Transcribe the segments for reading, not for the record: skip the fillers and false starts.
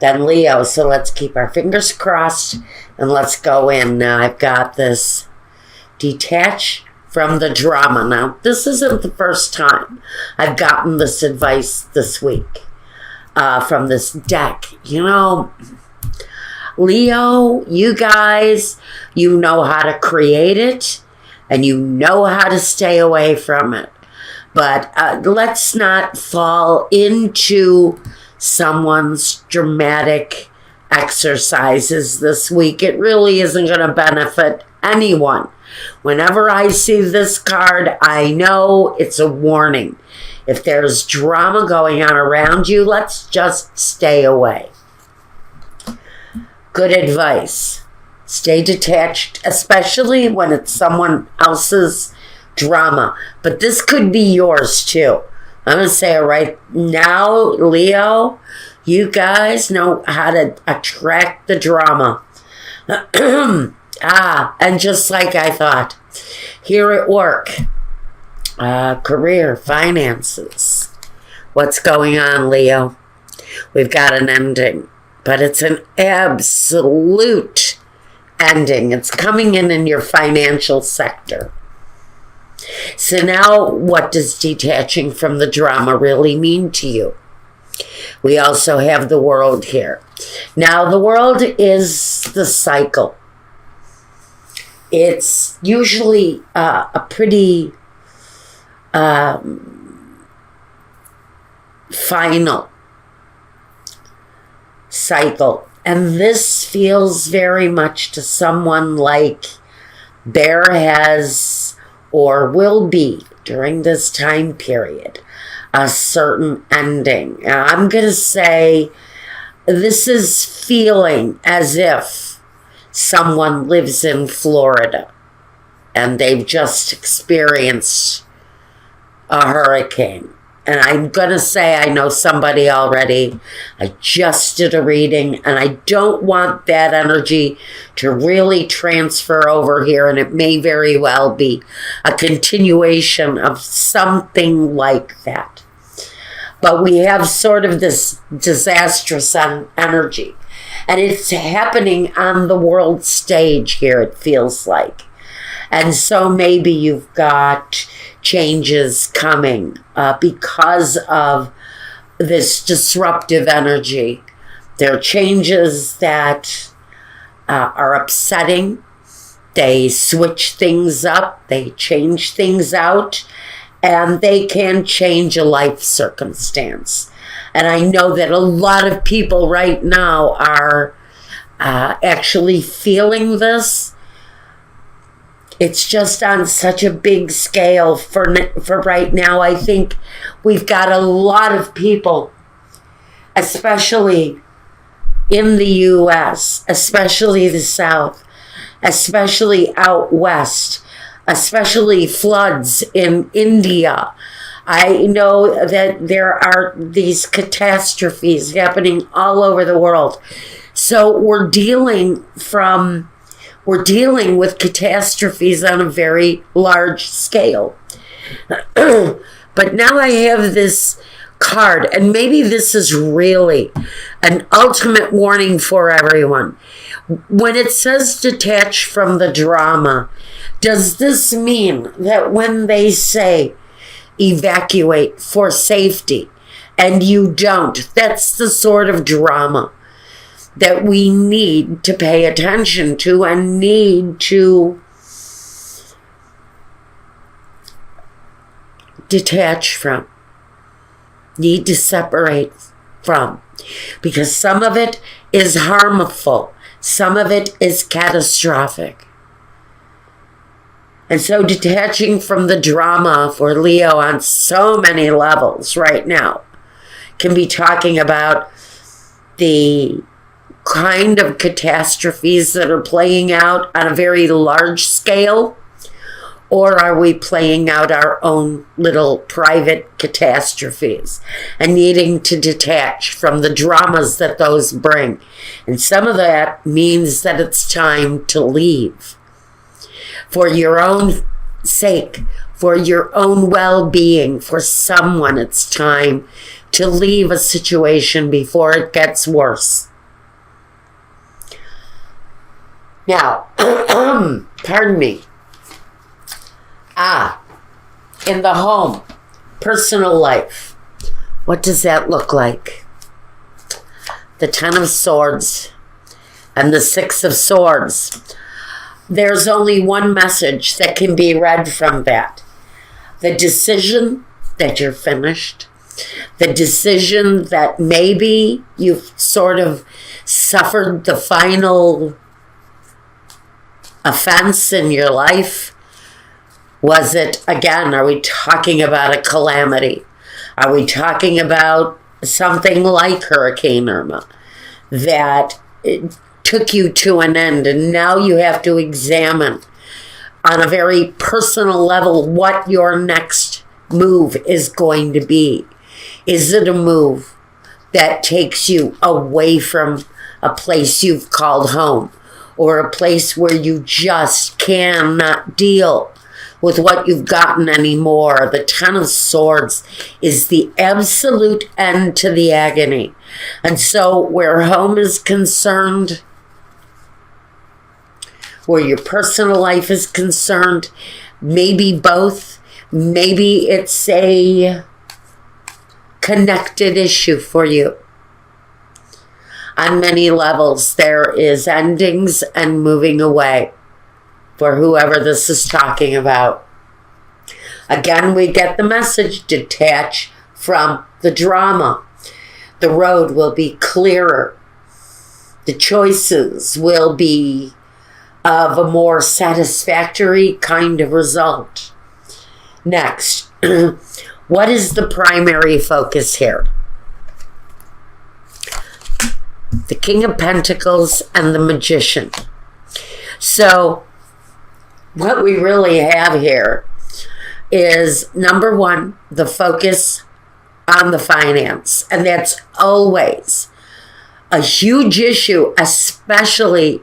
then Leo. So let's keep our fingers crossed and let's go in. Now I've got this detach from the drama. Now, this isn't the first time I've gotten this advice this week from this deck. You know, Leo, you guys, you know how to create it and you know how to stay away from it. But let's not fall into someone's dramatic exercises this week. It really isn't going to benefit anyone. Whenever I see this card, I know it's a warning. If there's drama going on around you, let's just stay away. Good advice. Stay detached, especially when it's someone else's drama. But this could be yours too. I'm going to say it right now, Leo, you guys know how to attract the drama. And just like I thought, here at work, career, finances. What's going on, Leo? We've got an ending, but it's an absolute ending. It's coming in your financial sector. So now, what does detaching from the drama really mean to you? We also have the world here. Now, the world is the cycle. It's usually a pretty final cycle. And this feels very much to someone like there has or will be during this time period a certain ending. Now, I'm going to say this is feeling as if someone lives in Florida and they've just experienced a hurricane. And I'm going to say I know somebody already. I just did a reading and I don't want that energy to really transfer over here. And it may very well be a continuation of something like that. But we have sort of this disastrous energy. And it's happening on the world stage here, it feels like. And so maybe you've got changes coming because of this disruptive energy. There are changes that are upsetting. They switch things up. They change things out. And they can change a life circumstance. And I know that a lot of people right now are actually feeling this. It's just on such a big scale for right now. I think we've got a lot of people, especially in the U.S., especially the South, especially out West, especially floods in India. I know that there are these catastrophes happening all over the world. So we're dealing with catastrophes on a very large scale. But now I have this card, and maybe this is really an ultimate warning for everyone. When it says detach from the drama, does this mean that when they say evacuate for safety and you don't, that's the sort of drama that we need to pay attention to and need to detach from, need to separate from, because some of it is harmful, some of it is catastrophic. And so detaching from the drama for Leo on so many levels right now can be talking about the kind of catastrophes that are playing out on a very large scale, or are we playing out our own little private catastrophes and needing to detach from the dramas that those bring? And some of that means that it's time to leave. For your own sake, for your own well-being, for someone, it's time to leave a situation before it gets worse. Now, pardon me. In the home, personal life. What does that look like? The Ten of Swords and the Six of Swords. There's only one message that can be read from that. The decision that you're finished. The decision that maybe you've sort of suffered the final offense in your life. Was it, again, are we talking about a calamity? Are we talking about something like Hurricane Irma that it took you to an end, and now you have to examine on a very personal level what your next move is going to be? Is it a move that takes you away from a place you've called home, or a place where you just cannot deal with what you've gotten anymore? The Ten of Swords is the absolute end to the agony. And so where home is concerned, where your personal life is concerned, maybe both, maybe it's a connected issue for you. On many levels, there is endings and moving away for whoever this is talking about. Again, we get the message: detach from the drama. The road will be clearer. The choices will be of a more satisfactory kind of result. Next, what is the primary focus here? The King of Pentacles and the Magician. So what we really have here is, number one, the focus on the finance. And that's always a huge issue, especially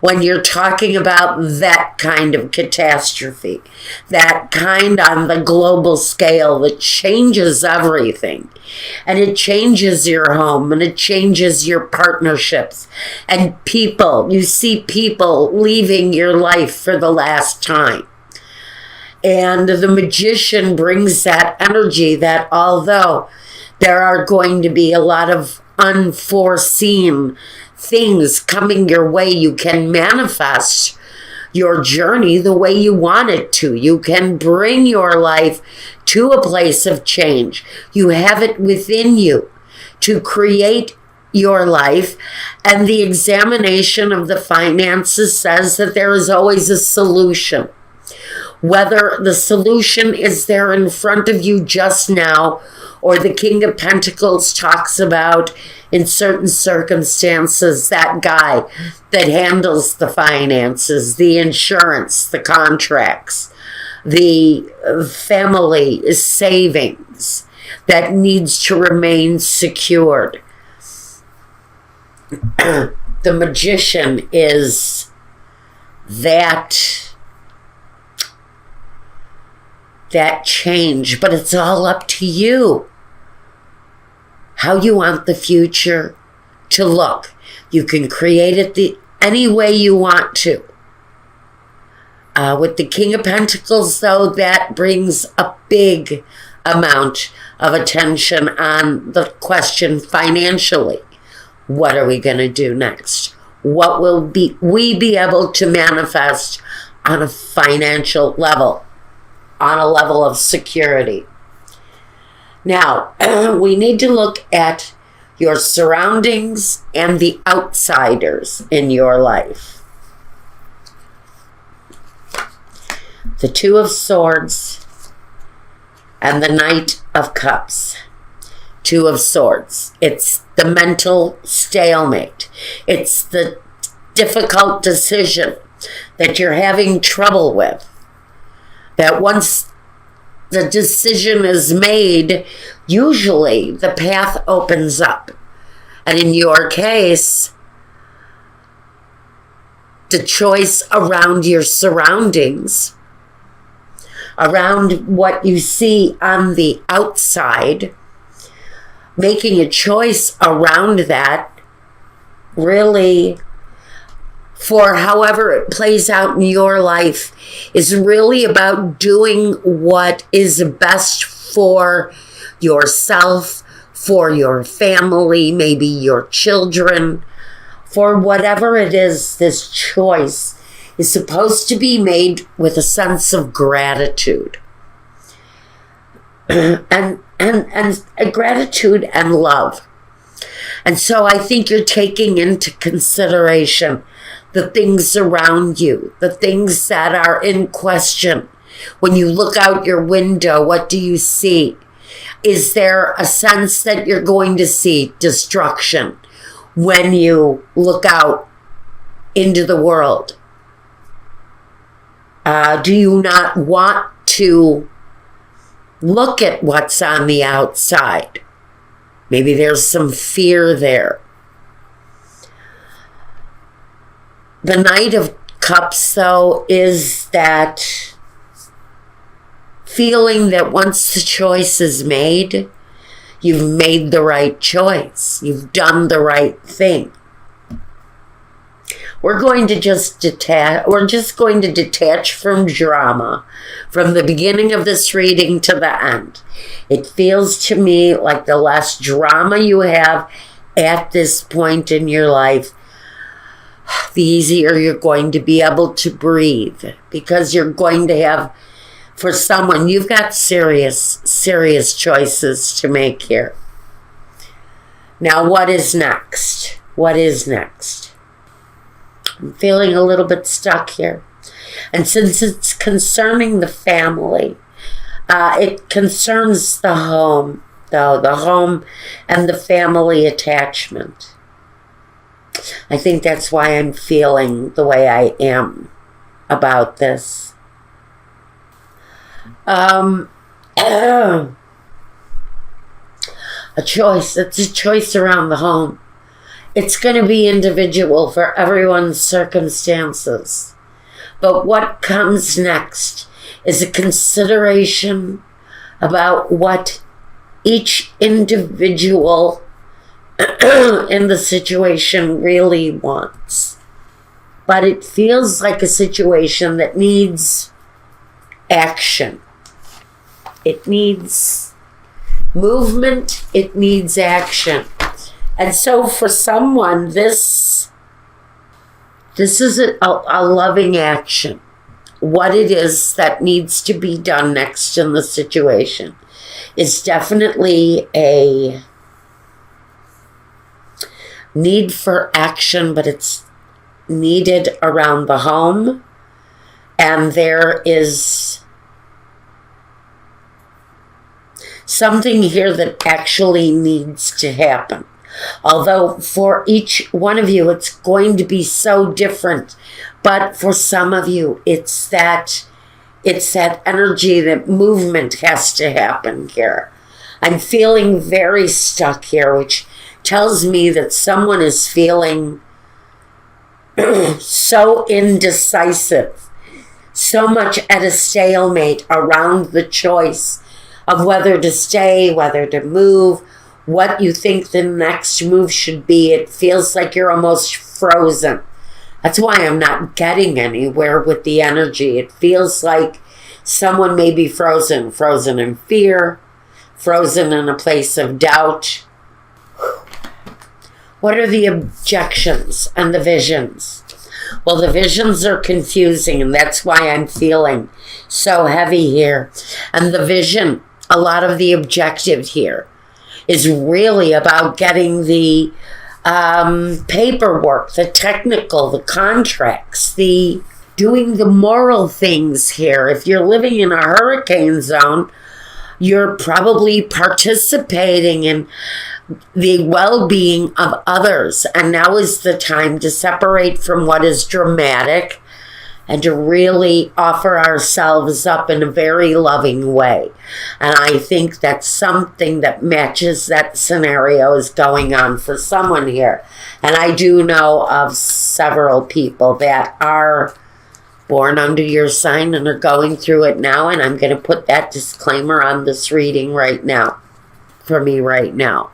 when you're talking about that kind of catastrophe, that kind on the global scale that changes everything. And it changes your home, and it changes your partnerships and people. You see people leaving your life for the last time. And the Magician brings that energy that although there are going to be a lot of unforeseen things coming your way, you can manifest your journey the way you want it to. You can bring your life to a place of change. You have it within you to create your life. And the examination of the finances says that there is always a solution. Whether the solution is there in front of you just now, or the King of Pentacles talks about, in certain circumstances, that guy that handles the finances, the insurance, the contracts, the family savings that needs to remain secured. The Magician is that change, but it's all up to you how you want the future to look. You can create it any way you want to. With the King of Pentacles, though, that brings a big amount of attention on the question financially. What are we going to do next? What will we be able to manifest on a financial level, on a level of security? Now, we need to look at your surroundings and the outsiders in your life. The Two of Swords and the Knight of Cups. Two of Swords. It's the mental stalemate. It's the difficult decision that you're having trouble with. That once the decision is made, usually the path opens up. And in your case, the choice around your surroundings, around what you see on the outside, making a choice around that really for however it plays out in your life is really about doing what is best for yourself, for your family, maybe your children, for whatever it is. This choice is supposed to be made with a sense of gratitude. and gratitude and love. And so I think you're taking into consideration the things around you, the things that are in question. When you look out your window, what do you see? Is there a sense that you're going to see destruction when you look out into the world? Do you not want to look at what's on the outside? Maybe there's some fear there. The Knight of Cups, though, is that feeling that once the choice is made, you've made the right choice. You've done the right thing. We're going to just detach. We're just going to detach from drama from the beginning of this reading to the end. It feels to me like the less drama you have at this point in your life, the easier you're going to be able to breathe, because you're going to have, for someone, you've got serious choices to make here. Now, what is next? What is next? I'm feeling a little bit stuck here. And since it's concerning the family, it concerns the home, though, the home and the family attachment. I think that's why I'm feeling the way I am about this. A choice. It's a choice around the home. It's going to be individual for everyone's circumstances. But what comes next is a consideration about what each individual in the situation really wants. But it feels like a situation that needs action. It needs movement. It needs action. And so for someone, this is a loving action. What it is that needs to be done next in the situation is definitely a need for action, but it's needed around the home. And there is something here that actually needs to happen. Although for each one of you, it's going to be so different. But for some of you, it's that energy, that movement has to happen here. I'm feeling very stuck here, which tells me that someone is feeling so indecisive, so much at a stalemate around the choice of whether to stay, whether to move, what you think the next move should be. It feels like you're almost frozen. That's why I'm not getting anywhere with the energy. It feels like someone may be frozen in fear, frozen in a place of doubt. What are the objections and the visions? Well, the visions are confusing, and that's why I'm feeling so heavy here. And the vision, a lot of the objective here, is really about getting the paperwork, the technical, the contracts, the doing the moral things here. If you're living in a hurricane zone, you're probably participating in the well-being of others. And now is the time to separate from what is dramatic and to really offer ourselves up in a very loving way. And I think that's something that matches that scenario is going on for someone here. And I do know of several people that are born under your sign and are going through it now. And I'm going to put that disclaimer on this reading right now, for me right now.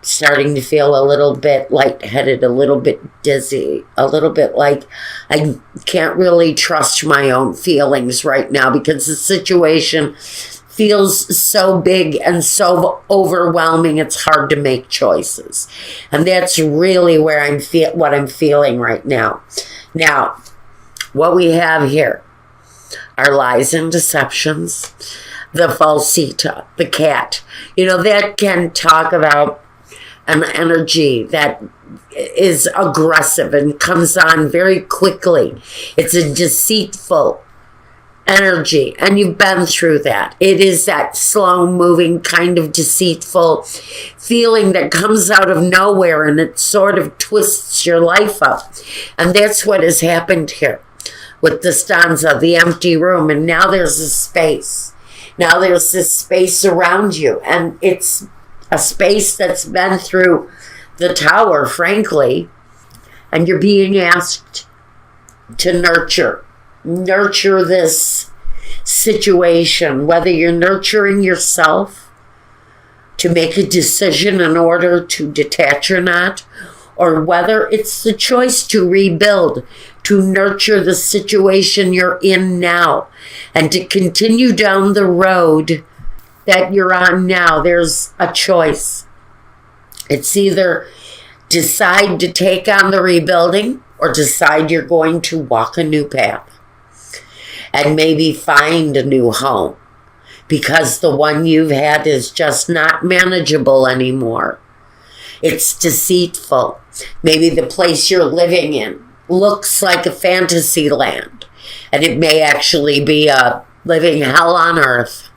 starting to feel a little bit lightheaded, a little bit dizzy, a little bit like I can't really trust my own feelings right now because the situation feels so big and so overwhelming. It's hard to make choices. And that's really where what I'm feeling right now. Now, what we have here are lies and deceptions, the falsita, the cat. That can talk about an energy that is aggressive and comes on very quickly. It's a deceitful energy, and you've been through that. It is that slow-moving kind of deceitful feeling that comes out of nowhere, and it sort of twists your life up. And that's what has happened here with the stanza, the empty room, and now there's a space. Now there's this space around you, and it's a space that's been through the tower, frankly, and you're being asked to nurture this situation, whether you're nurturing yourself to make a decision in order to detach or not, or whether it's the choice to rebuild, to nurture the situation you're in now, and to continue down the road that you're on now. There's a choice. It's either decide to take on the rebuilding or decide you're going to walk a new path and maybe find a new home because the one you've had is just not manageable anymore. It's deceitful. Maybe the place you're living in looks like a fantasy land, and it may actually be a living hell on earth.